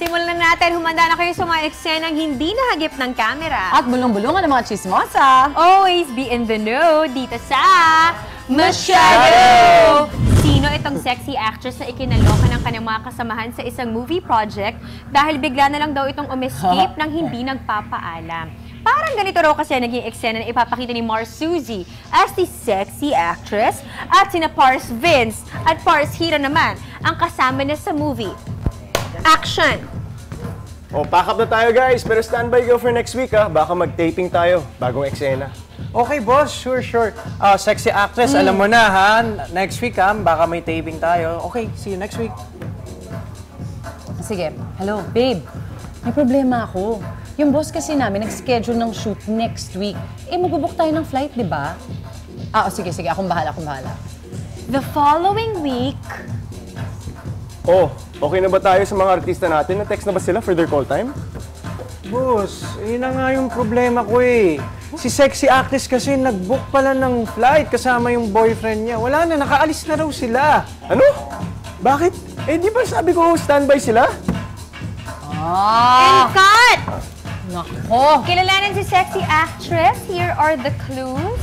Simulan na natin. Humanda na kayo sa mga eksenang hindi nahagip ng camera. At bulong-bulungan ng mga chismosa. Always be in the know dito sa Masyado! Sino itong sexy actress na ikinaloka ng kanyang mga kasamahan sa isang movie project dahil bigla na lang daw itong umescape nang hindi nagpapaalam? Parang ganito raw kasi naging eksena na ipapakita ni Mars Suzy as the sexy actress at sina Pars Vince at Pars Hira naman ang kasama niya sa movie. Action! O, pack up na tayo guys, pero standby go for next week ha. Baka mag-taping tayo, bagong eksena. Okay boss, sure. Sexy actress, alam mo na ha. Next week ha, baka may taping tayo. Okay, see you next week. Sige, hello, babe. May problema ako. Yung boss kasi namin nag-schedule ng shoot next week. Eh, magbubuk tayo ng flight, di ba? Sige, akong bahala. The following week... Oh, okay na ba tayo sa mga artista natin? Na-text na ba sila for their call time? Boss, yun na nga yung problema ko eh. Si sexy actress kasi nag-book pala ng flight kasama yung boyfriend niya. Wala na, nakaalis na raw sila. Ano? Bakit? Eh, di ba sabi ko standby sila? And cut! Nako! Kilalanin si sexy actress. Here are the clues.